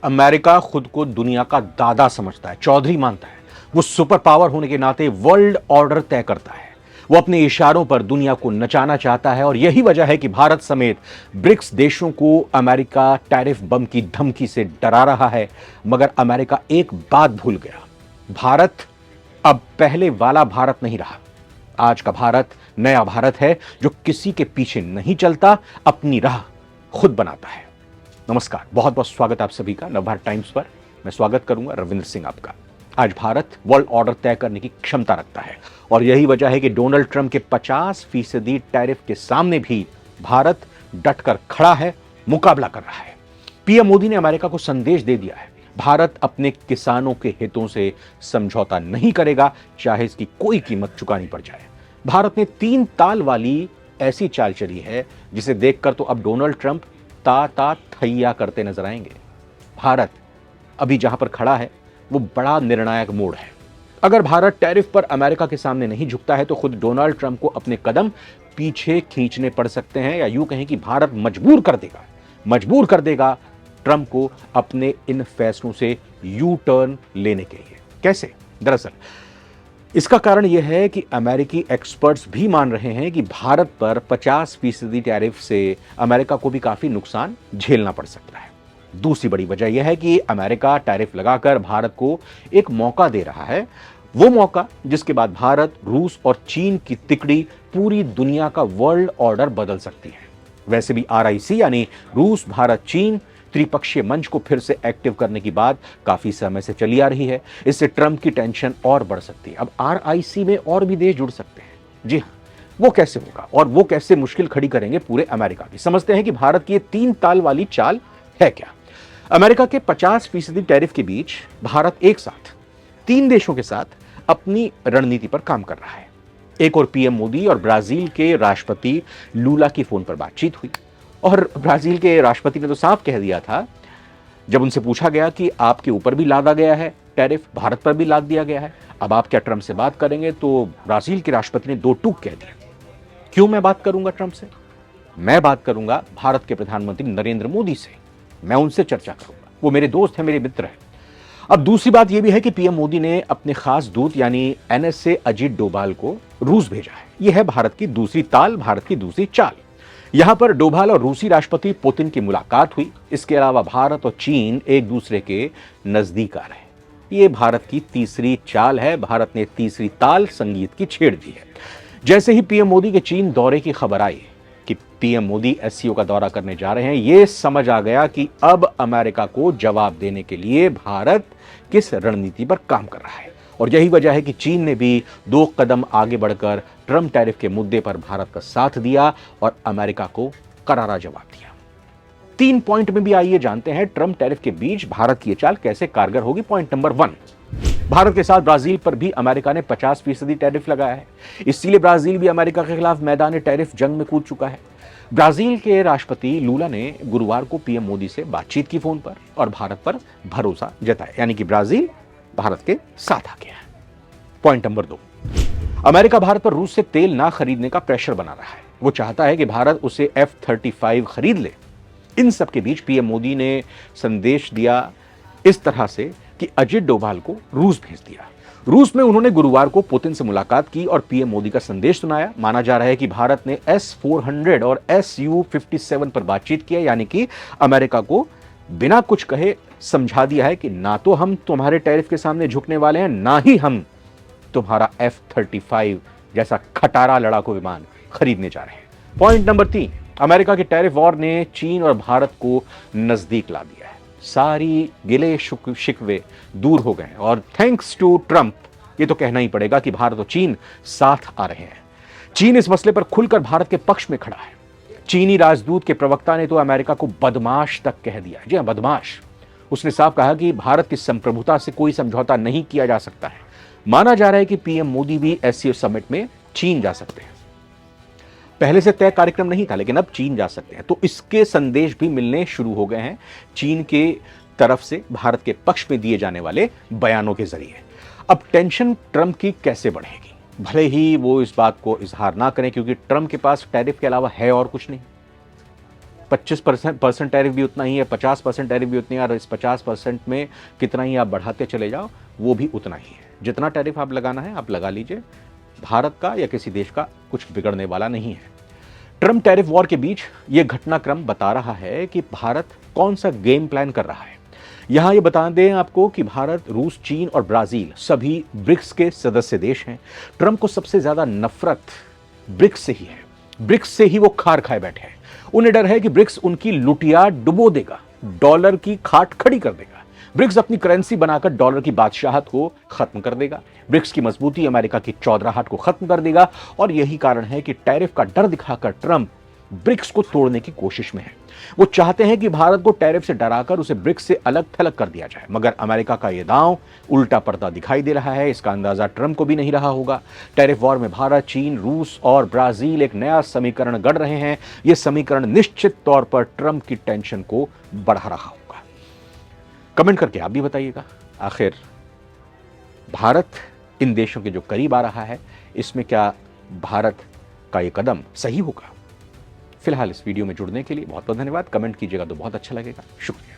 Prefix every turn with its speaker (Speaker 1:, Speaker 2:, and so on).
Speaker 1: America खुद को दुनिया का दादा समझता है, चौधरी मानता है। वो सुपर पावर होने के नाते वर्ल्ड ऑर्डर तय करता है। वो अपने इशारों पर दुनिया को नचाना चाहता है और यही वजह है कि भारत समेत ब्रिक्स देशों को अमेरिका टैरिफ बम की धमकी से डरा रहा है। मगर अमेरिका एक बात भूल गया, भारत अब पहले वाला भारत नहीं रहा। आज का भारत नया भारत है जो किसी के पीछे नहीं चलता, अपनी राह खुद बनाता है। नमस्कार, बहुत बहुत स्वागत आप सभी का नवभारत टाइम्स पर। मैं स्वागत करूंगा रविंद्र सिंह आपका। आज भारत वर्ल्ड ऑर्डर तय करने की क्षमता रखता है और यही वजह है कि डोनाल्ड ट्रंप के 50% टैरिफ के सामने भी भारत डटकर खड़ा है, मुकाबला कर रहा है। पीएम मोदी ने अमेरिका को संदेश दे दिया है, भारत अपने किसानों के हितों से समझौता नहीं करेगा, चाहे इसकी कोई कीमत चुकानी पड़ जाए। भारत ने 3 ताल वाली ऐसी चाल चली है जिसे देखकर तो अब डोनाल्ड ट्रंप ता थैया करते नजर आएंगे। भारत अभी जहां पर खड़ा है वो बड़ा निर्णायक मोड़ है। अगर भारत टैरिफ पर अमेरिका के सामने नहीं झुकता है तो खुद डोनाल्ड ट्रंप को अपने कदम पीछे खींचने पड़ सकते हैं, या यूं कहें कि भारत मजबूर कर देगा ट्रंप को अपने इन फैसलों से यू टर्न लेने के लिए। कैसे? दरअसल इसका कारण यह है कि अमेरिकी एक्सपर्ट्स भी मान रहे हैं कि भारत पर 50% टैरिफ से अमेरिका को भी काफी नुकसान झेलना पड़ सकता है। दूसरी बड़ी वजह यह है कि अमेरिका टैरिफ लगाकर भारत को एक मौका दे रहा है, वो मौका जिसके बाद भारत, रूस और चीन की तिकड़ी पूरी दुनिया का वर्ल्ड ऑर्डर बदल सकती है। वैसे भी RIC यानी रूस भारत चीन त्रिपक्षीय मंच को फिर से एक्टिव करने की बात काफी समय से चली आ रही है। इससे ट्रंप की टेंशन और बढ़ सकती है। अब RIC में और भी देश जुड़ सकते हैं। जी हाँ, वो कैसे होगा और वो कैसे मुश्किल खड़ी करेंगे पूरे अमेरिका की। समझते हैं कि भारत की ये 3 ताल वाली चाल है क्या। अमेरिका के 50% टैरिफ के बीच भारत एक साथ 3 देशों के साथ अपनी रणनीति पर काम कर रहा है। एक और पीएम मोदी और ब्राजील के राष्ट्रपति लूला की फोन पर बातचीत हुई और ब्राजील के राष्ट्रपति ने तो साफ कह दिया था, जब उनसे पूछा गया कि आपके ऊपर भी लादा गया है टैरिफ, भारत पर भी लाद दिया गया है, अब आप क्या ट्रंप से बात करेंगे? तो ब्राजील के राष्ट्रपति ने 2 टूक कह दिया। क्यों मैं बात करूंगा ट्रंप से? मैं बात करूंगा भारत के प्रधानमंत्री नरेंद्र मोदी से। मैं उनसे चर्चा करूंगा, वो मेरे दोस्त हैं, मेरे मित्र हैं। अब दूसरी बात यह भी है कि पीएम मोदी ने अपने खास दूत यानी NSA अजीत डोभाल को रूस भेजा है। यह है भारत की दूसरी ताल, भारत की दूसरी चाल। यहां पर डोभाल और रूसी राष्ट्रपति पुतिन की मुलाकात हुई। इसके अलावा भारत और चीन एक दूसरे के नजदीक आ रहे हैं। यह भारत की तीसरी चाल है। भारत ने तीसरी ताल संगीत की छेड़ दी है। जैसे ही पीएम मोदी के चीन दौरे की खबर आई कि पीएम मोदी SCO का दौरा करने जा रहे हैं, यह समझ आ गया कि अब अमेरिका को जवाब देने के लिए भारत किस रणनीति पर काम कर रहा है। और यही वजह है कि चीन ने भी 2 कदम आगे बढ़कर ट्रंप टैरिफ के मुद्दे पर भारत का साथ दिया और अमेरिका को करारा जवाब दिया। 3 पॉइंट में भी आइए जानते हैं ट्रंप टैरिफ के बीच भारत की यह चाल कैसे कारगर होगी। पॉइंट नंबर 1, भारत के साथ ब्राजील पर भी अमेरिका ने 50% टैरिफ लगाया है। इसीलिए ब्राजील भी अमेरिका के खिलाफ मैदान टैरिफ जंग में कूद चुका है। ब्राजील के राष्ट्रपति लूला ने गुरुवार को पीएम मोदी से बातचीत की फोन पर और भारत पर भरोसा जताया, यानी कि ब्राजील भारत के साथ आ गया है। पॉइंट नंबर 2, अमेरिका भारत पर रूस से तेल ना खरीदने का प्रेशर बना रहा है। वो चाहता है कि भारत उसे F-35 खरीद ले। इन सब के बीच पीएम मोदी ने संदेश दिया इस तरह से कि अजीत डोभाल को रूस भेज दिया। रूस में उन्होंने गुरुवार को पुतिन से मुलाकात की और पीएम मोदी का संदेश सुनाया। माना जा रहा है कि भारत ने S-400 और Su-57 पर बातचीत की है, यानी कि अमेरिका को बिना कुछ कहे समझा दिया है कि ना तो हम तुम्हारे टैरिफ के सामने झुकने वाले हैं, ना ही हम तुम्हारा F-35 जैसा खटारा लड़ाकू विमान खरीदने जा रहे हैं। पॉइंट नंबर 3, अमेरिका के टैरिफ वॉर ने चीन और भारत को नजदीक ला दिया है। सारी गिले शिकवे दूर हो गए और थैंक्स टू ट्रंप ये तो कहना ही पड़ेगा कि भारत और चीन साथ आ रहे हैं। चीन इस मसले पर खुलकर भारत के पक्ष में खड़ा है। चीनी राजदूत के प्रवक्ता ने तो अमेरिका को बदमाश तक कह दिया। जी हां, बदमाश। उसने साफ कहा कि भारत की संप्रभुता से कोई समझौता नहीं किया जा सकता है। माना जा रहा है कि पीएम मोदी भी SCO समिट में चीन जा सकते हैं। पहले से तय कार्यक्रम नहीं था, लेकिन अब चीन जा सकते हैं। तो इसके संदेश भी मिलने शुरू हो गए हैं चीन के तरफ से भारत के पक्ष में दिए जाने वाले बयानों के जरिए। अब टेंशन ट्रंप की कैसे बढ़ेगी? भले ही वो इस बात को इजहार ना करें, क्योंकि ट्रंप के पास टैरिफ के अलावा है और कुछ नहीं। 25% टैरिफ भी उतना ही है, 50% टैरिफ भी उतनी है, और इस 50% में कितना ही आप बढ़ाते चले जाओ वो भी उतना ही है। जितना टैरिफ आप लगाना है आप लगा लीजिए, भारत का या किसी देश का कुछ बिगड़ने वाला नहीं है। ट्रम्प टैरिफ वॉर के बीच यह घटनाक्रम बता रहा है कि भारत कौन सा गेम प्लान कर रहा है। यहां ये बता दें आपको कि भारत, रूस, चीन और ब्राजील सभी ब्रिक्स के सदस्य देश हैं। ट्रंप को सबसे ज्यादा नफरत ब्रिक्स से ही है, ब्रिक्स से ही वो खार खाए बैठे हैं। उन्हें डर है कि ब्रिक्स उनकी लुटिया डुबो देगा, डॉलर की खाट खड़ी कर देगा। ब्रिक्स अपनी करेंसी बनाकर डॉलर की बादशाहत को खत्म कर देगा। ब्रिक्स की मजबूती अमेरिका की चौधराहट को खत्म कर देगा, और यही कारण है कि टैरिफ का डर दिखाकर ट्रंप ब्रिक्स को तोड़ने की कोशिश में है। वो चाहते हैं कि भारत को टैरिफ से डराकर उसे ब्रिक्स से अलग थलग कर दिया जाए, मगर अमेरिका का यह दांव उल्टा पड़ता दिखाई दे रहा है। इसका अंदाजा ट्रंप को भी नहीं रहा होगा। टैरिफ वॉर में भारत, चीन, रूस और ब्राजील एक नया समीकरण गढ़ रहे हैं। यह समीकरण निश्चित तौर पर ट्रंप की टेंशन को बढ़ा रहा होगा। कमेंट करके आप भी बताइएगा, आखिर भारत इन देशों के जो करीब आ रहा है, इसमें क्या भारत का यह कदम सही होगा? फिलहाल इस वीडियो में जुड़ने के लिए बहुत बहुत धन्यवाद। कमेंट कीजिएगा तो बहुत अच्छा लगेगा। शुक्रिया।